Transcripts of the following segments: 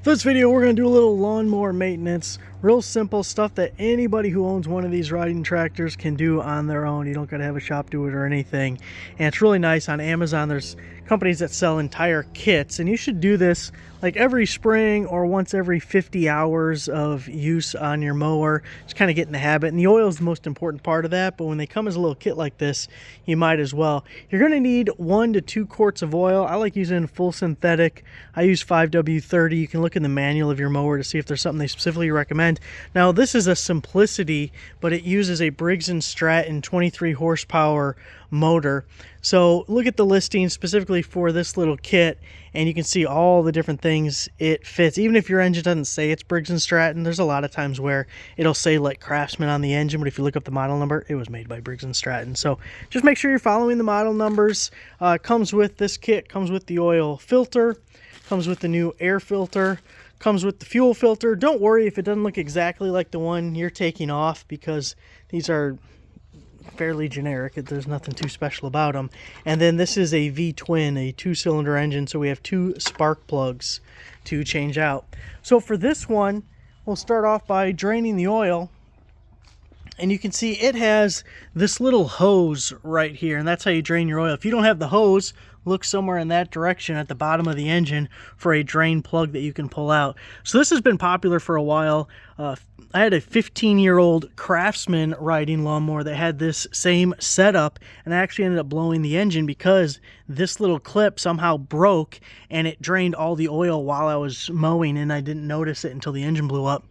For this video, we're going to do a little lawnmower maintenance. Real simple stuff that anybody who owns one of these riding tractors can do on their own. You don't got to have a shop do it or anything. And it's really nice. On Amazon, there's companies that sell entire kits. And you should do this like every spring or once every 50 hours of use on your mower. Just kind of get in the habit. And the oil is the most important part of that. But when they come as a little kit like this, you might as well. You're going to need 1 to 2 quarts of oil. I like using full synthetic. I use 5W30. You can look in the manual of your mower to see if there's something they specifically recommend. Now this is a Simplicity, but it uses a Briggs & Stratton 23 horsepower motor. So look at the listing specifically for this little kit and you can see all the different things it fits. Even if your engine doesn't say it's Briggs & Stratton, there's a lot of times where it'll say like Craftsman on the engine, but if you look up the model number, it was made by Briggs & Stratton. So just make sure you're following the model numbers. Comes with this kit, comes with the oil filter, comes with the new air filter, comes with the fuel filter. Don't worry if it doesn't look exactly like the one you're taking off, because these are fairly generic. There's nothing too special about them. And then this is a V-twin, a 2-cylinder engine, so we have 2 spark plugs to change out. So for this one, we'll start off by draining the oil. And you can see it has this little hose right here, and that's how you drain your oil. If you don't have the hose, look somewhere in that direction at the bottom of the engine for a drain plug that you can pull out. So this has been popular for a while. I had a 15-year-old Craftsman riding lawnmower that had this same setup, and I actually ended up blowing the engine because this little clip somehow broke and it drained all the oil while I was mowing, and I didn't notice it until the engine blew up.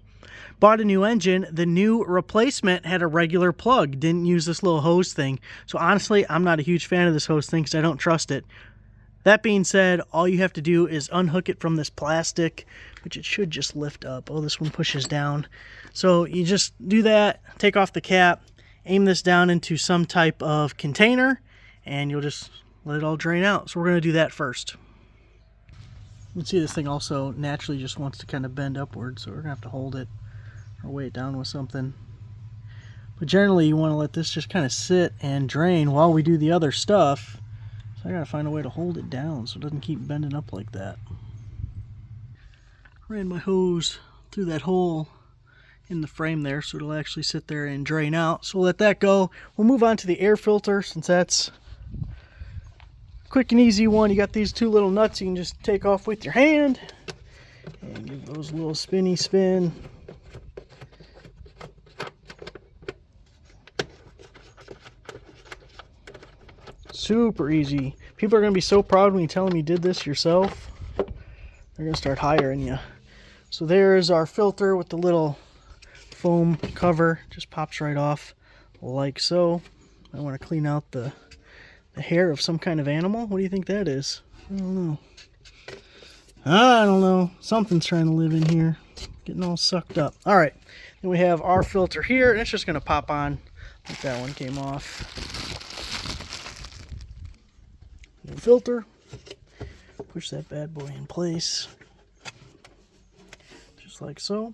Bought a new engine. The new replacement had a regular plug, didn't use this little hose thing. So honestly, I'm not a huge fan of this hose thing because I don't trust it. That being said, all you have to do is unhook it from this plastic, which it should just lift up. Oh, this one pushes down. So you just do that, take off the cap, aim this down into some type of container, and you'll just let it all drain out. So we're going to do that first. You can see this thing also naturally just wants to kind of bend upwards, so we're going to have to hold it or weigh it down with something. But generally you want to let this just kind of sit and drain while we do the other stuff. So I gotta find a way to hold it down so it doesn't keep bending up like that. Ran my hose through that hole in the frame there so it'll actually sit there and drain out. So we'll let that go. We'll move on to the air filter, since that's a quick and easy one. You got these 2 little nuts you can just take off with your hand and give those a little spinny spin. Super easy. People are going to be so proud when you tell them you did this yourself. They're going to start hiring you. So there's our filter with the little foam cover. Just pops right off like so. I want to clean out the hair of some kind of animal. What do you think that is? I don't know. I don't know. Something's trying to live in here. Getting all sucked up. Alright. Then we have our filter here, and it's just going to pop on like that one came off. Filter, push that bad boy in place just like so.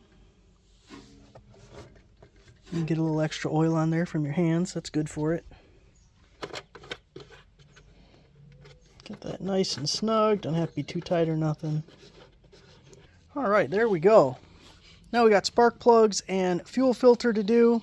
You get a little extra oil on there from your hands, that's good for it. Get that nice and snug, don't have to be too tight or nothing. Alright, there we go. Now we got spark plugs and fuel filter to do.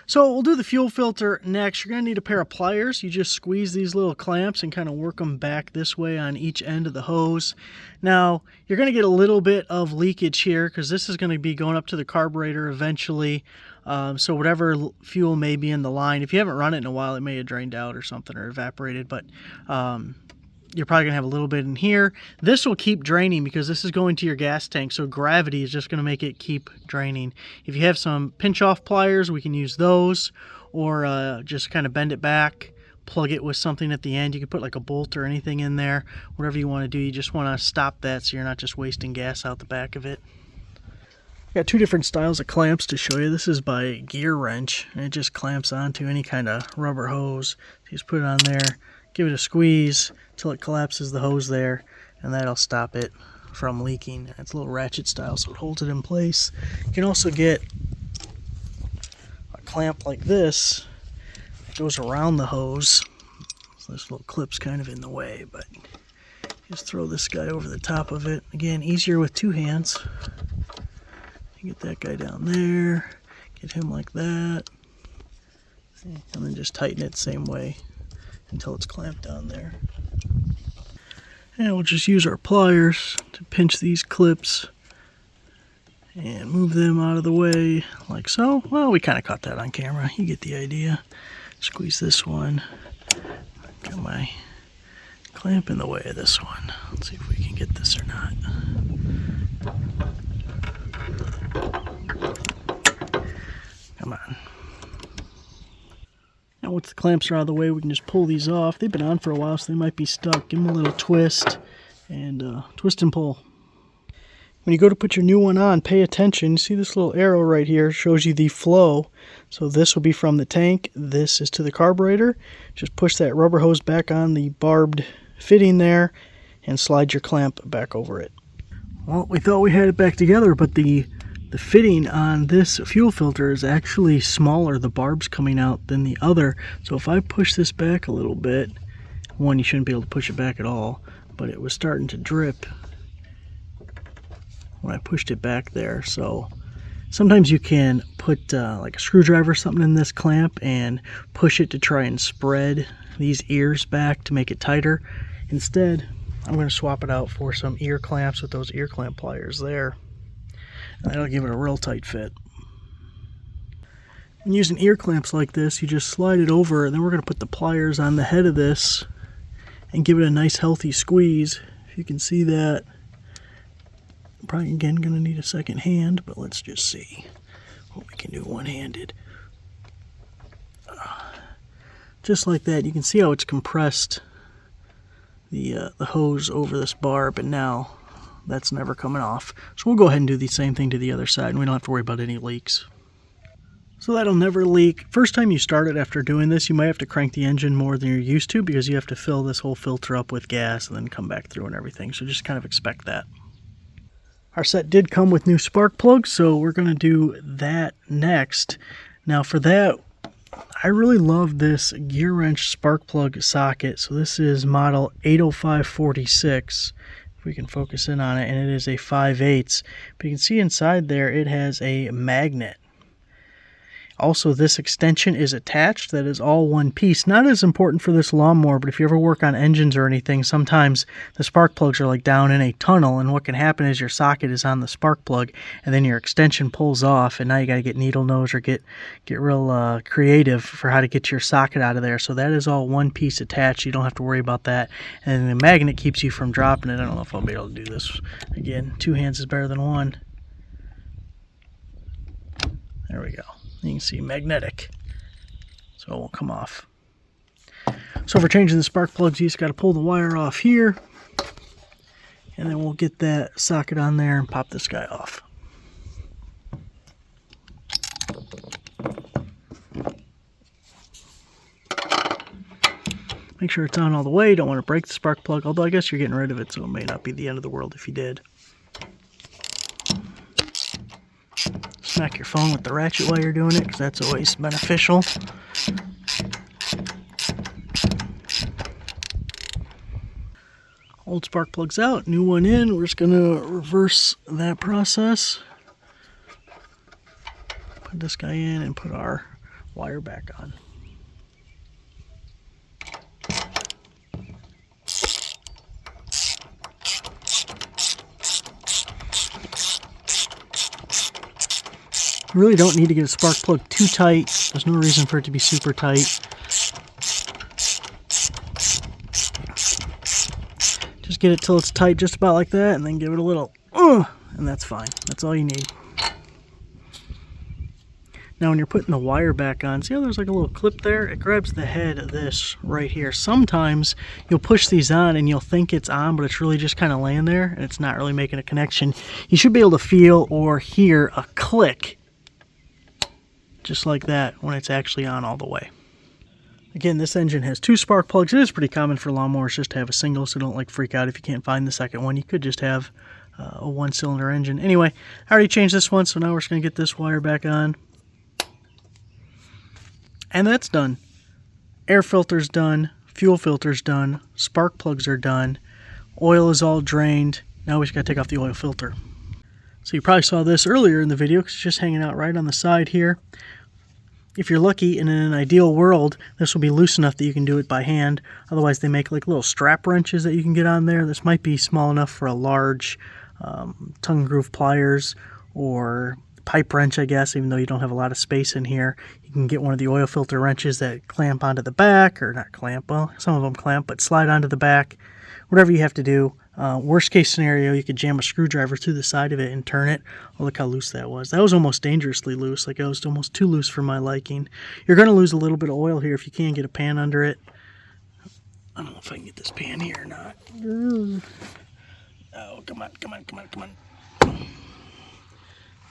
So we'll do the fuel filter next. You're going to need a pair of pliers. You just squeeze these little clamps and kind of work them back this way on each end of the hose. Now, you're going to get a little bit of leakage here because this is going to be going up to the carburetor eventually. So whatever fuel may be in the line, if you haven't run it in a while, it may have drained out or something or evaporated, but you're probably going to have a little bit in here. This will keep draining because this is going to your gas tank, so gravity is just going to make it keep draining. If you have some pinch-off pliers, we can use those, or just kind of bend it back, plug it with something at the end. You can put like a bolt or anything in there, whatever you want to do. You just want to stop that so you're not just wasting gas out the back of it. Got 2 different styles of clamps to show you. This is by Gear Wrench, and it just clamps onto any kind of rubber hose. So you just put it on there, give it a squeeze until it collapses the hose there, and that'll stop it from leaking. It's a little ratchet style, so it holds it in place. You can also get a clamp like this that goes around the hose. So this little clip's kind of in the way, but Just throw this guy over the top of it. Again, easier with two hands. Get that guy down there. Get him like that. And then just tighten it the same way until it's clamped down there. And we'll just use our pliers to pinch these clips and move them out of the way like so. Well, we kind of caught that on camera. You get the idea. Squeeze this one. Got my clamp in the way of this one. Let's see if we can get this or not. Come on. Now once the clamps are out of the way, we can just pull these off. They've been on for a while, so they might be stuck. Give them a little twist and twist and pull. When you go to put your new one on, pay attention. You see this little arrow right here shows you the flow. So this will be from the tank. This is to the carburetor. Just push that rubber hose back on the barbed fitting there and slide your clamp back over it. Well, we thought we had it back together, but the fitting on this fuel filter is actually smaller, the barb's coming out, than the other. So if I push this back a little bit, one, you shouldn't be able to push it back at all, but it was starting to drip when I pushed it back there. So sometimes you can put like a screwdriver or something in this clamp and push it to try and spread these ears back to make it tighter. Instead, I'm going to swap it out for some ear clamps with those ear clamp pliers there. And that'll give it a real tight fit. When using ear clamps like this, you just slide it over, and then we're going to put the pliers on the head of this and give it a nice healthy squeeze. If you can see that. Probably again going to need a second hand, but let's just see what we can do one-handed. Just like that, you can see how it's compressed the hose over this barb, and now that's never coming off. So we'll go ahead and do the same thing to the other side, and we don't have to worry about any leaks. So that'll never leak. First time you start it after doing this, you might have to crank the engine more than you're used to because you have to fill this whole filter up with gas and then come back through and everything. So just kind of expect that. Our set did come with new spark plugs, so we're going to do that next. Now for that, I really love this gear wrench spark plug socket. So this is model 80546. If we can focus in on it, and it is a 5/8. But you can see inside there it has a magnet. Also, this extension is attached. That is all one piece. Not as important for this lawnmower, but if you ever work on engines or anything, sometimes the spark plugs are like down in a tunnel, and what can happen is your socket is on the spark plug, and then your extension pulls off, and now you got to get needle nose or get real creative for how to get your socket out of there. So that is all one piece attached. You don't have to worry about that. And the magnet keeps you from dropping it. I don't know if I'll be able to do this. Again, two hands is better than one. There we go. You can see magnetic, so it won't come off. So for changing the spark plugs, you just got to pull the wire off here, and then we'll get that socket on there and pop this guy off. Make sure it's on all the way. You don't want to break the spark plug, although I guess you're getting rid of it, so it may not be the end of the world if you did. Smack your phone with the ratchet while you're doing it, because that's always beneficial. Old spark plug's out, new one in. We're just going to reverse that process. Put this guy in and put our wire back on. You really don't need to get a spark plug too tight. There's no reason for it to be super tight. Just get it till it's tight, just about like that, and then give it a little, and that's fine. That's all you need. Now when you're putting the wire back on, see how there's like a little clip there? It grabs the head of this right here. Sometimes you'll push these on and you'll think it's on, but it's really just kind of laying there, and it's not really making a connection. You should be able to feel or hear a click just like that when it's actually on all the way. Again, this engine has two spark plugs. It is pretty common for lawnmowers just to have a single, so don't like freak out if you can't find the second one. You could just have a one-cylinder engine. Anyway, I already changed this one, so now we're just going to get this wire back on. And that's done. Air filter's done, fuel filter's done, spark plugs are done. Oil is all drained. Now we just gotta take off the oil filter. So you probably saw this earlier in the video because it's just hanging out right on the side here. If you're lucky and in an ideal world, this will be loose enough that you can do it by hand. Otherwise, they make like little strap wrenches that you can get on there. This might be small enough for a large tongue groove pliers or pipe wrench, I guess, even though you don't have a lot of space in here. You can get one of the oil filter wrenches that clamp onto the back, or not clamp, well, some of them clamp, but slide onto the back. Whatever you have to do. Worst case scenario, you could jam a screwdriver through the side of it and turn it. Oh, look how loose that was. That was almost dangerously loose. Like, it was almost too loose for my liking. You're going to lose a little bit of oil here if you can't get a pan under it. I don't know if I can get this pan here or not. Oh, come on, come on, come on, come on.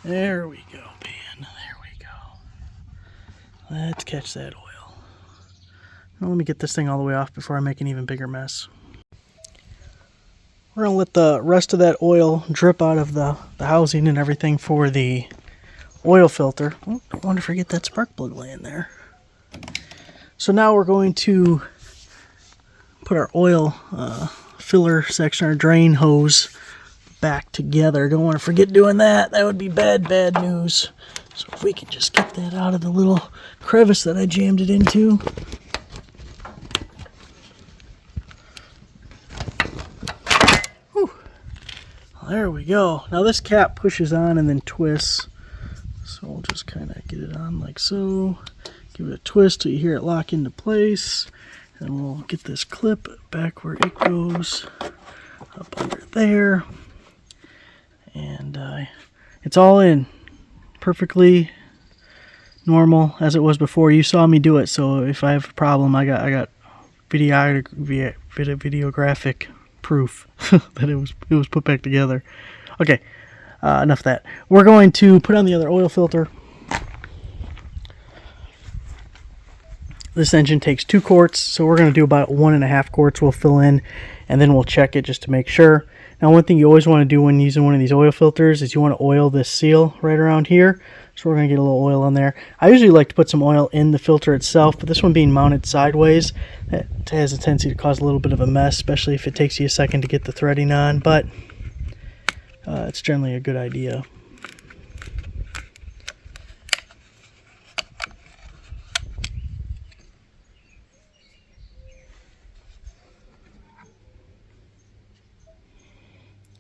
There we go, pan. There we go. Let's catch that oil. Now, let me get this thing all the way off before I make an even bigger mess. We're going to let the rest of that oil drip out of the housing and everything for the oil filter. Oh, don't want to forget that spark plug laying there. So now we're going to put our oil filler section, our drain hose, back together. Don't want to forget doing that. That would be bad, bad news. So if we can just get that out of the little crevice that I jammed it into. There we go. Now this cap pushes on and then twists. So we'll just kind of get it on like so. Give it a twist till you hear it lock into place. And we'll get this clip back where it goes. Up under there. And it's all in. Perfectly normal as it was before. You saw me do it, so if I have a problem, I got videographic proof that it was put back together. Okay, enough of that. We're going to put on the other oil filter. This engine takes 2 quarts, so we're going to do about 1.5 quarts we'll fill in, and then we'll check it just to make sure. Now, one thing you always want to do when using one of these oil filters is you want to oil this seal right around here. So we're going to get a little oil on there. I usually like to put some oil in the filter itself, but this one being mounted sideways, that has a tendency to cause a little bit of a mess, especially if it takes you a second to get the threading on, but it's generally a good idea.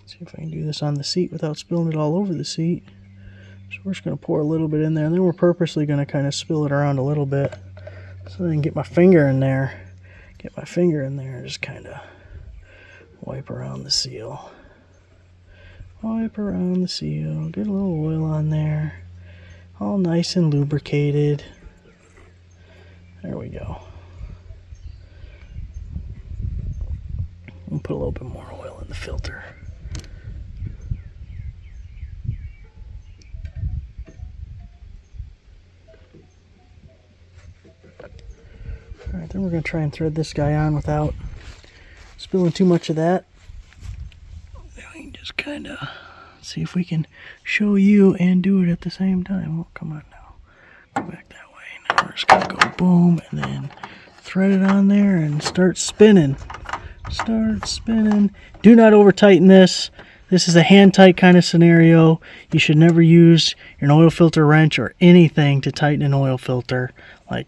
See if I can do this on the seat without spilling it all over the seat. So we're just going to pour a little bit in there, and then we're purposely going to kind of spill it around a little bit so I can get my finger in there. Get my finger in there and just kind of wipe around the seal. Wipe around the seal. Get a little oil on there. All nice and lubricated. There we go. We'll put a little bit more oil in the filter. Alright, then we're going to try and thread this guy on without spilling too much of that. Then we can just kind of see if we can show you and do it at the same time. Oh, come on now. Go back that way. Now we're just going to go boom and then thread it on there and start spinning. Start spinning. Do not over tighten this. This is a hand tight kind of scenario. You should never use an oil filter wrench or anything to tighten an oil filter. Like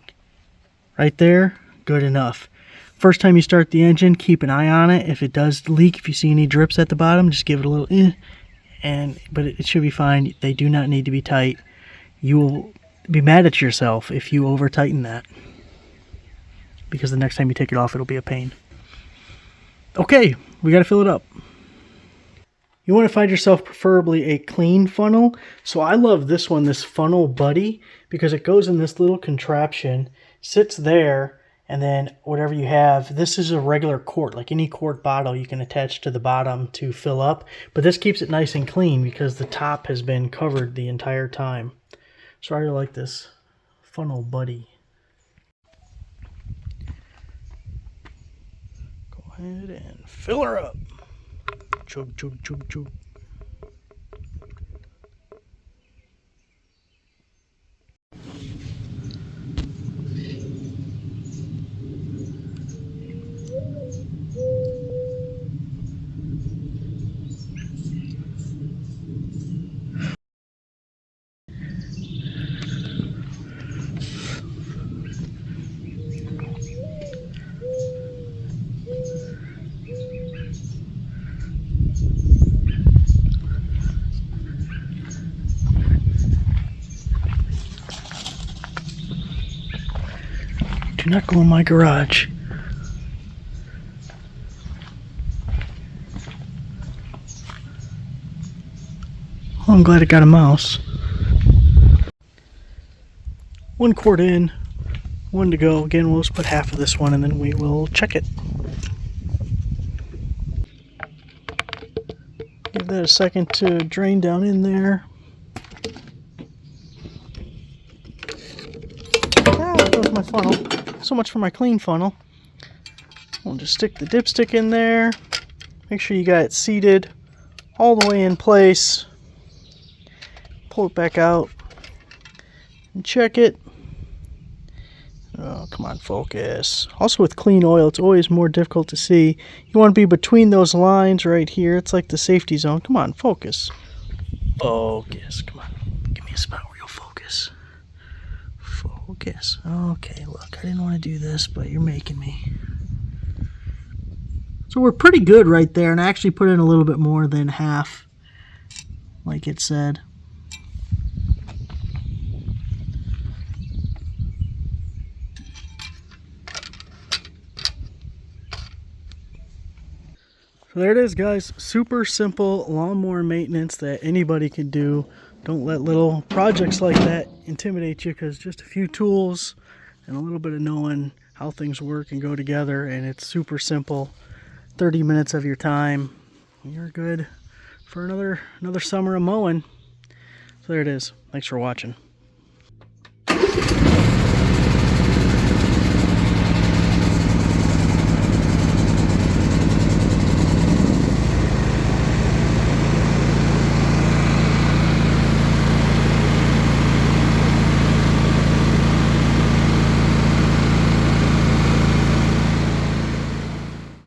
right there, good enough. First time you start the engine, keep an eye on it. If it does leak, if you see any drips at the bottom, just give it a little but it should be fine. They do not need to be tight. You will be mad at yourself if you over tighten that, because the next time you take it off, it'll be a pain. Okay, we got to fill it up. You want to find yourself preferably a clean funnel. So I love this one, this funnel buddy, because it goes in this little contraption, sits there, and then whatever you have, this is a regular quart, like any quart bottle you can attach to the bottom to fill up. But this keeps it nice and clean because the top has been covered the entire time. So I really like this funnel buddy. Go ahead and fill her up. Chug, chug, chug, chug. Do not go in my garage. Oh, I'm glad it got a mouse. 1 quart in, 1 to go. Again, we'll just put half of this one and then we will check it. Give that a second to drain down in there. Ah, there goes my funnel. So much for my clean funnel. We'll just stick the dipstick in there. Make sure you got it seated all the way in place. Pull it back out and check it. Oh, come on, focus. Also with clean oil, it's always more difficult to see. You want to be between those lines right here. It's like the safety zone. Come on, focus. Focus. Come on. Give me a spot where you'll focus. Focus. Okay, look, I didn't want to do this, but you're making me. So we're pretty good right there, and I actually put in a little bit more than half, like it said. So there it is, guys. Super simple lawnmower maintenance that anybody can do. Don't let little projects like that intimidate you, because just a few tools and a little bit of knowing how things work and go together, and it's super simple. 30 minutes of your time, you're good for another summer of mowing. So there it is. Thanks for watching.